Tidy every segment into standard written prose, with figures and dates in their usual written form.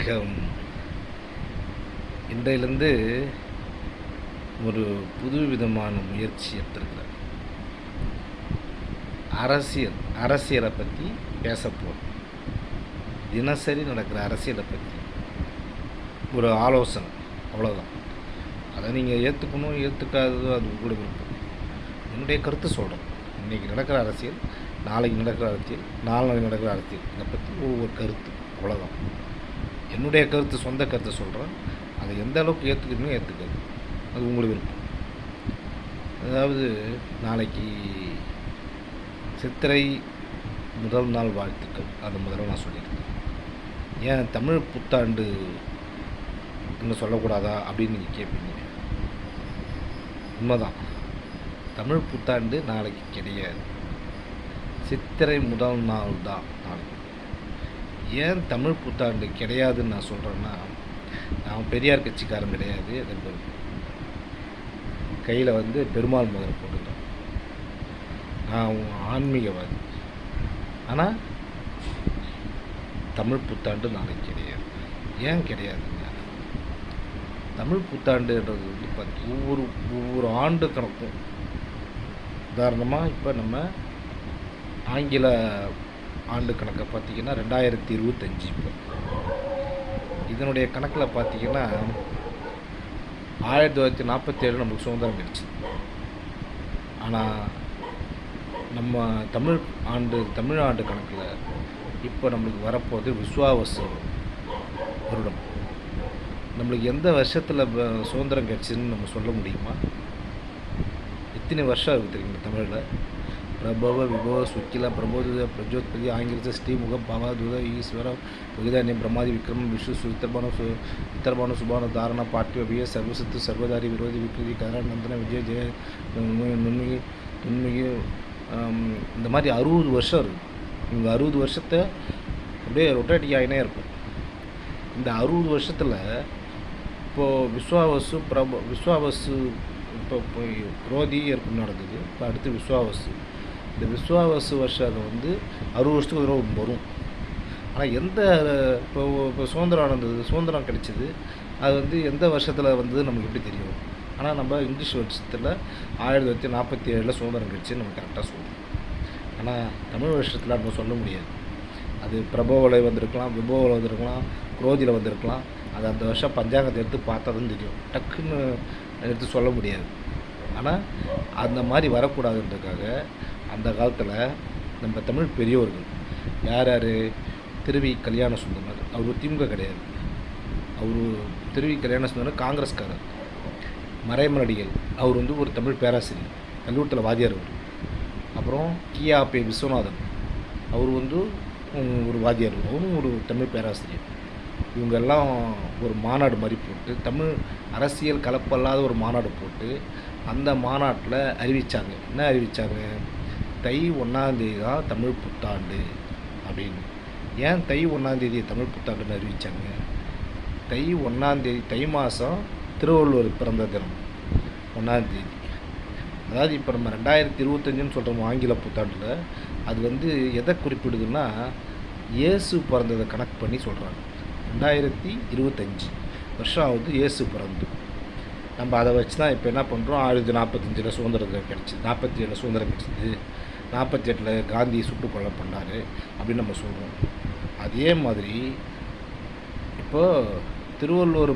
வணக்கம். இன்றையிலிருந்து ஒரு புது விதமான முயற்சி எடுத்திருக்கிறேன். அரசியலை பற்றி பேசப்போம். தினசரி நடக்கிற அரசியலை பற்றி ஒரு ஆலோசனை, அவ்வளோதான். அதை நீங்கள் ஏற்றுக்கணும் ஏற்றுக்காததோ அது உங்களுடைய விருப்பம். என்னுடைய கருத்து சொல்கிறேன். இன்றைக்கி நடக்கிற அரசியல், நாளைக்கு நடக்கிற அரசியல், நாளைக்கு நடக்கிற அரசியல், இதை பற்றி ஒவ்வொரு கருத்து, அவ்வளோதான். என்னுடைய கருத்து, சொந்த கருத்தை சொல்கிறேன். அதை எந்த அளவுக்கு ஏற்றுக்கணுமோ ஏற்றுக்காது, அது உங்களுக்கு விருப்பம். அதாவது நாளைக்கு சித்திரை முதல் நாள் வாழ்த்துக்கள், அது முதல்ல நான் சொல்லியிருக்கேன். ஏன் தமிழ் புத்தாண்டு இன்னும் சொல்லக்கூடாதா அப்படின்னு நீங்கள் கேட்பீங்க. உண்மைதான், தமிழ் புத்தாண்டு நாளைக்கு கிடையாது, சித்திரை முதல் நாள் தான் நாளைக்கு. ஏன் தமிழ் புத்தாண்டு கிடையாதுன்னு நான் சொல்கிறேன்னா, நான் பெரியார் கட்சிக்காரன் கிடையாது. அது கையில் பெருமாள் முதல் போட்டுக்கிறேன். நான் ஆன்மீகவாதி. ஆனால் தமிழ் புத்தாண்டு நாளைக்கு கிடையாது. ஏன் கிடையாதுங்க? தமிழ் புத்தாண்டுன்றது ஒவ்வொரு ஆண்டு கணக்கும். உதாரணமாக இப்போ நம்ம ஆங்கில ஆண்டு கணக்கை பார்த்திங்கன்னா 2025. இப்போ இதனுடைய கணக்கில் பார்த்திங்கன்னா 1947 நமக்கு சுதந்திரம் கிடைச்சி. ஆனால் நம்ம தமிழ் ஆண்டு கணக்கில் இப்போ நம்மளுக்கு வரப்போது விஸ்வாவசு வருடம். நம்மளுக்கு எந்த வருஷத்தில் சுதந்திரம் கிடைச்சின்னு நம்ம சொல்ல முடியுமா? எத்தனை வருஷம் இருக்குது தெரியுமா தமிழில்? பிரபவ விபவ சுக்கில பிரபோதுத பிரஜோத்பதி ஆங்கிலச ஸ்ரீமுக பவாதுத ஈஸ்வர விகிதானி பிரமாதி விக்ரம விஷ்ணு வித்தர்பானு சுபானு தாரண பாட்டிய விய சர்வசத்து சர்வதாரி விரோதி விக்ரதி கரணந்தன விஜய ஜெய நுண்மிகி துன்மிகி, இந்த மாதிரி 60 வருஷம் இருக்குது. இவங்க 60 வருஷத்தை அப்படியே ரொட்டேட்டி ஆகினே இருக்கும். இந்த 60 வருஷத்தில் இப்போது விஸ்வாவசு இப்போ குரோதி ஏற்பு நடந்தது. இப்போ அடுத்து விஸ்வாவசு. இந்த விஸ்வாவசு வருஷம் 60 வருஷத்துக்கு ஒரு வரும். ஆனால் இப்போ சுதந்திரம் கிடைச்சிது, அது எந்த வருஷத்தில் நமக்கு எப்படி தெரியும்? ஆனால் நம்ம இங்கிலீஷ் வருஷத்தில் 1947 சுதந்திரம் கிடைச்சி நம்ம கரெக்டாக சொல்லுவோம். ஆனால் தமிழ் வருஷத்தில் நம்ம சொல்ல முடியாது. அது பிரபோவில் வந்திருக்கலாம், விபோவில் வந்திருக்கலாம், குரோதியில் வந்திருக்கலாம். அது அந்த வருஷம் பஞ்சாங்கத்தை எடுத்து பார்த்தா தான் தெரியும், டக்குன்னு எடுத்து சொல்ல முடியாது. ஆனால் அந்த மாதிரி வரக்கூடாதுன்றதுக்காக அந்த காலத்தில் நம்ம தமிழ் பெரியோர்கள் யார் திருவி கல்யாண சுந்தரர், அவர் திமுக கிடையாது, அவர் திருவி கல்யாண சுந்தரர் காங்கிரஸ்காரர். மறைமலடிகள், அவர் ஒரு தமிழ் பேராசிரியர், கல்லூரத்தில் வாத்தியார். அவர் அப்புறம் கியாபே விஸ்வநாதன், அவர் ஒரு வாத்தியார், அவரும் ஒரு தமிழ் பேராசிரியர். இவங்கெல்லாம் ஒரு மாநாடு மாதிரி போட்டு, தமிழ் அரசியல் கலப்பல்லாத ஒரு மாநாடு போட்டு, அந்த மாநாட்டில் அறிவித்தாங்க. என்ன அறிவித்தாங்க? தை 1 தான் தமிழ் புத்தாண்டு அப்படின்னு. ஏன் தை 1 தமிழ் புத்தாண்டுன்னு அறிவித்தாங்க? தை 1 தை மாதம் திருவள்ளுவர் பிறந்த தினம் 1. அதாவது இப்போ நம்ம 2025ன்னு சொல்கிறோம் ஆங்கில புத்தாண்டில். அது எதை குறிப்பிடுதுன்னா, இயேசு பிறந்ததை கணக்கு பண்ணி சொல்கிறாங்க. 2025 வருஷம் ஆகுது இயேசு பிறந்து. நம்ம அதை வச்சு தான் இப்போ என்ன பண்ணுறோம், 1945 சுதந்திரம் கிடச்சிது, 47 சுதந்திரம் கிடச்சிது, 48 காந்தி சுட்டு கொலை பண்ணார் அப்படின்னு நம்ம சொல்கிறோம். அதே மாதிரி இப்போது திருவள்ளுவர்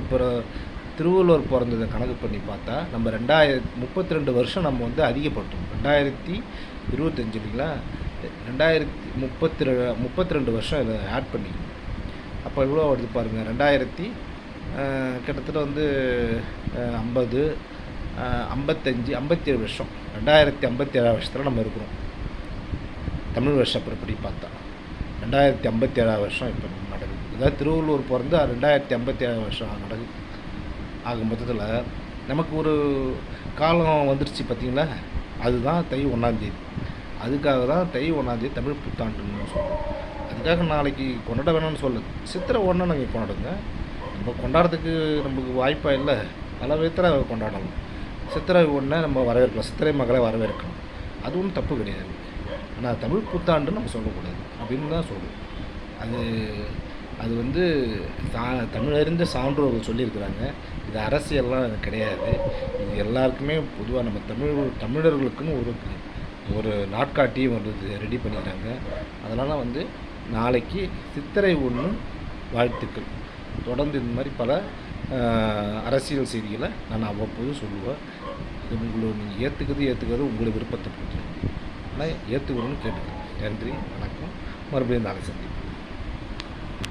பிறந்ததை கணக்கு பண்ணி பார்த்தா நம்ம 2032 வருஷம் நம்ம அதிகப்படுத்தும். 2025 இல்லைங்களா, 2032 வருஷம் இதை ஆட் பண்ணிக்கணும். அப்போ இவ்வளோ வருது பாருங்கள். 2000 கிட்டத்தட்ட 50 55 57 வருஷம், 2057 வருஷத்தில் நம்ம இருக்கிறோம். தமிழ் வருஷப்படி பார்த்தா 2057 வருஷம் இப்போ நம்ம நடக்குது. அதாவது திருவள்ளுவர் பிறந்து 2057 வருஷம் நடக்குது. ஆக மொத்தத்தில் நமக்கு ஒரு காலம் வந்துருச்சு பார்த்திங்களா. அதுதான் தை 1. அதுக்காக தான் தை 1 தமிழ் புத்தாண்டுன்னு சொல்கிறோம். அதுக்காக நாளைக்கு கொண்டாட வேணும்னு சொல்லுது. சித்திரை 1 நாங்கள் கொண்டாடுங்க. நம்ம கொண்டாடுறதுக்கு நமக்கு வாய்ப்பாக இல்லை, பல விதத்தில் கொண்டாடலாம். சித்திரை 1 நம்ம வரவேற்கலாம், சித்திரை மகளை வரவேற்கலாம், அது ஒன்றும் தப்பு கிடையாது. ஆனால் தமிழ் புத்தாண்டுன்னு நம்ம சொல்லக்கூடாது அப்படின்னு தான் சொல்லுவோம். அது வந்து சா தமிழறிந்த சான்றோர்கள் சொல்லியிருக்கிறாங்க. இது அரசியல்லாம் கிடையாது. இது எல்லாருக்குமே பொதுவா நம்ம தமிழர்களுக்குன்னு ஒரு ஒரு நாட்காட்டியும் வந்து ரெடி பண்ணிக்கிறாங்க. அதனால வந்து நாளைக்கு சித்திரை 1 வாழ்த்துக்கள். தொடர்ந்து இந்த மாதிரி பல அரசியல் செய்திகளை நான் அவ்வப்போது சொல்லுவேன். இது நீங்கள் ஏற்றுக்கிறது உங்களுடைய விருப்பத்தை பொறுத்து. ஆனால் ஏற்றுக்கணும்னு கேட்டுக்கிறேன். நன்றி, வணக்கம். மறுபடியும் நாளை சந்திப்போம்.